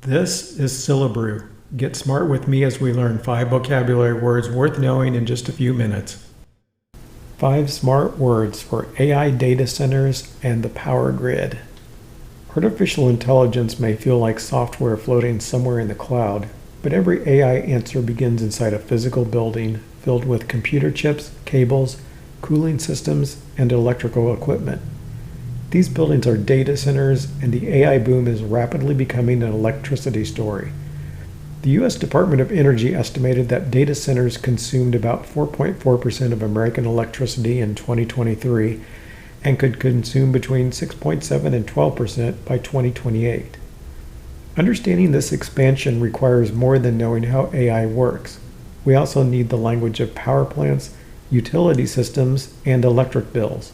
This is Syllabrew. Get smart with me as we learn 5 vocabulary words worth knowing in just a few minutes. 5 smart words for AI data centers and the power grid. Artificial intelligence may feel like software floating somewhere in the cloud, but every AI answer begins inside a physical building filled with computer chips, cables, cooling systems, and electrical equipment. These buildings are data centers, and the AI boom is rapidly becoming an electricity story. The U.S. Department of Energy estimated that data centers consumed about 4.4% of American electricity in 2023 and could consume between 6.7 and 12% by 2028. Understanding this expansion requires more than knowing how AI works. We also need the language of power plants, utility systems, and electric bills.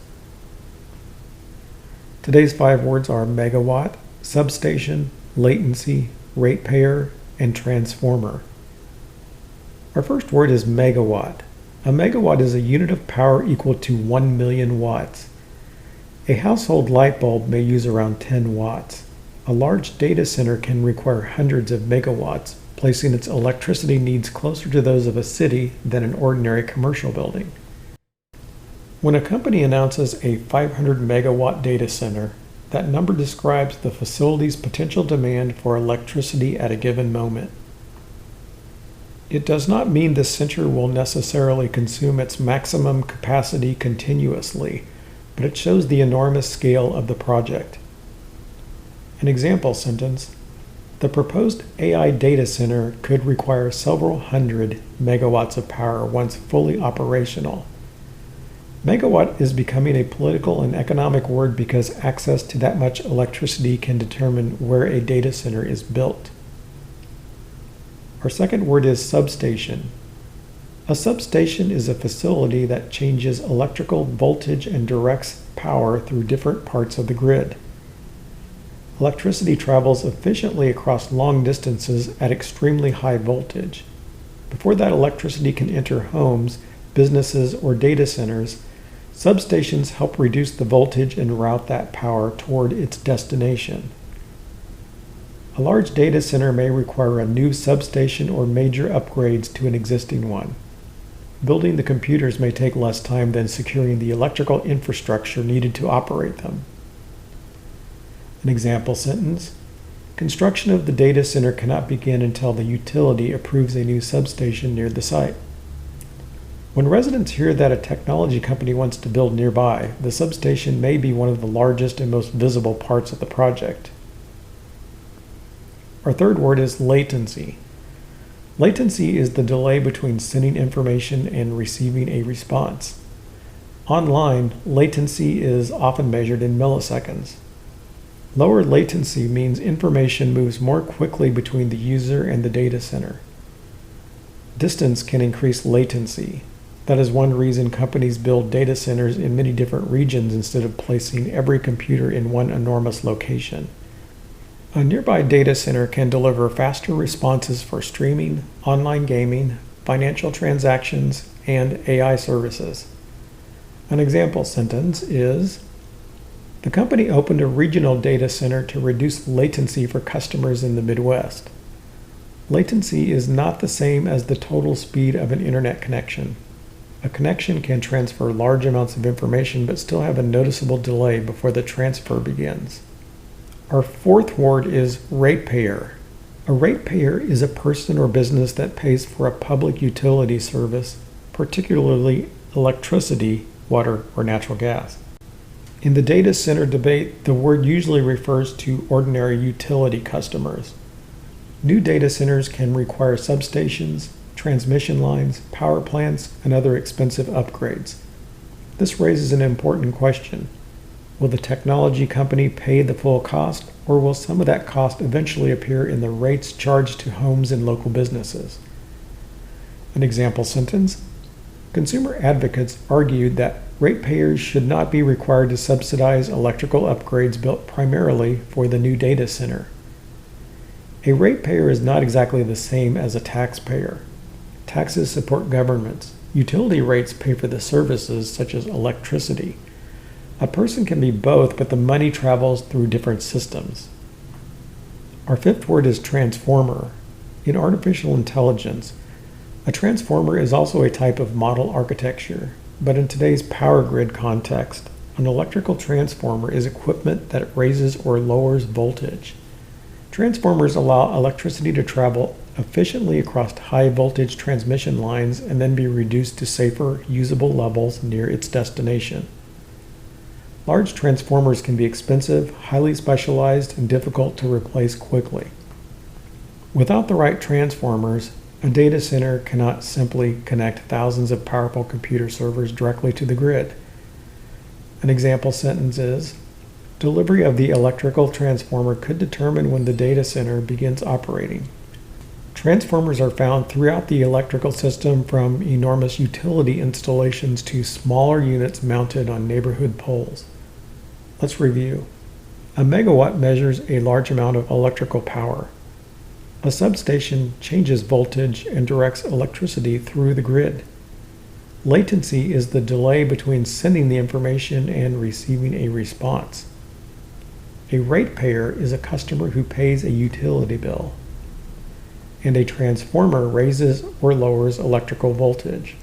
Today's 5 words are megawatt, substation, latency, ratepayer, and transformer. Our first word is megawatt. A megawatt is a unit of power equal to 1 million watts. A household light bulb may use around 10 watts. A large data center can require hundreds of megawatts, placing its electricity needs closer to those of a city than an ordinary commercial building. When a company announces a 500 megawatt data center, that number describes the facility's potential demand for electricity at a given moment. It does not mean the center will necessarily consume its maximum capacity continuously, but it shows the enormous scale of the project. An example sentence: the proposed AI data center could require several hundred megawatts of power once fully operational. Megawatt is becoming a political and economic word because access to that much electricity can determine where a data center is built. Our second word is substation. A substation is a facility that changes electrical voltage and directs power through different parts of the grid. Electricity travels efficiently across long distances at extremely high voltage. Before that electricity can enter homes, businesses, or data centers, substations help reduce the voltage and route that power toward its destination. A large data center may require a new substation or major upgrades to an existing one. Building the computers may take less time than securing the electrical infrastructure needed to operate them. An example sentence: construction of the data center cannot begin until the utility approves a new substation near the site. When residents hear that a technology company wants to build nearby, the substation may be one of the largest and most visible parts of the project. Our third word is latency. Latency is the delay between sending information and receiving a response. Online, latency is often measured in milliseconds. Lower latency means information moves more quickly between the user and the data center. Distance can increase latency. That is one reason companies build data centers in many different regions instead of placing every computer in one enormous location. A nearby data center can deliver faster responses for streaming, online gaming, financial transactions, and AI services. An example sentence is: the company opened a regional data center to reduce latency for customers in the Midwest. Latency is not the same as the total speed of an internet connection. A connection can transfer large amounts of information but still have a noticeable delay before the transfer begins. Our fourth word is ratepayer. A ratepayer is a person or business that pays for a public utility service, particularly electricity, water, or natural gas. In the data center debate, the word usually refers to ordinary utility customers. New data centers can require substations, transmission lines, power plants, and other expensive upgrades. This raises an important question. Will the technology company pay the full cost, or will some of that cost eventually appear in the rates charged to homes and local businesses? An example sentence: consumer advocates argued that ratepayers should not be required to subsidize electrical upgrades built primarily for the new data center. A ratepayer is not exactly the same as a taxpayer. Taxes support governments. Utility rates pay for the services such as electricity. A person can be both, but the money travels through different systems. Our fifth word is transformer. In artificial intelligence, a transformer is also a type of model architecture, but in today's power grid context, an electrical transformer is equipment that raises or lowers voltage. Transformers allow electricity to travel efficiently across high voltage transmission lines and then be reduced to safer, usable levels near its destination. Large transformers can be expensive, highly specialized, and difficult to replace quickly. Without the right transformers, a data center cannot simply connect thousands of powerful computer servers directly to the grid. An example sentence is, delivery of the electrical transformer could determine when the data center begins operating. Transformers are found throughout the electrical system, from enormous utility installations to smaller units mounted on neighborhood poles. Let's review. A megawatt measures a large amount of electrical power. A substation changes voltage and directs electricity through the grid. Latency is the delay between sending the information and receiving a response. A ratepayer is a customer who pays a utility bill. And a transformer raises or lowers electrical voltage.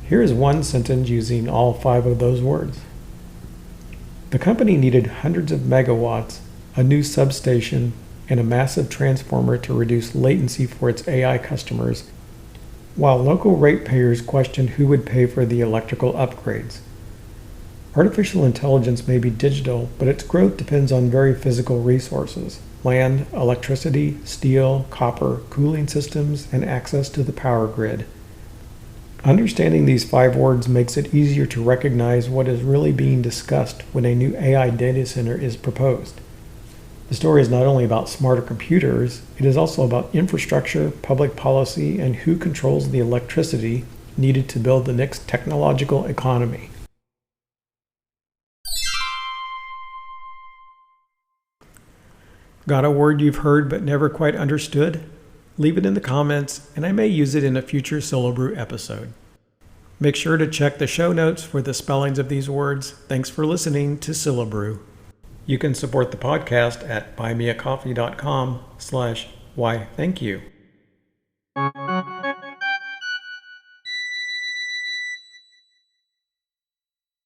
Here is one sentence using all 5 of those words. The company needed hundreds of megawatts, a new substation, and a massive transformer to reduce latency for its AI customers, while local ratepayers questioned who would pay for the electrical upgrades. Artificial intelligence may be digital, but its growth depends on very physical resources: land, electricity, steel, copper, cooling systems, and access to the power grid. Understanding these 5 words makes it easier to recognize what is really being discussed when a new AI data center is proposed. The story is not only about smarter computers, it is also about infrastructure, public policy, and who controls the electricity needed to build the next technological economy. Got a word you've heard but never quite understood? Leave it in the comments, and I may use it in a future Syllabrew episode. Make sure to check the show notes for the spellings of these words. Thanks for listening to Syllabrew. You can support the podcast at buymeacoffee.com/whythankyou.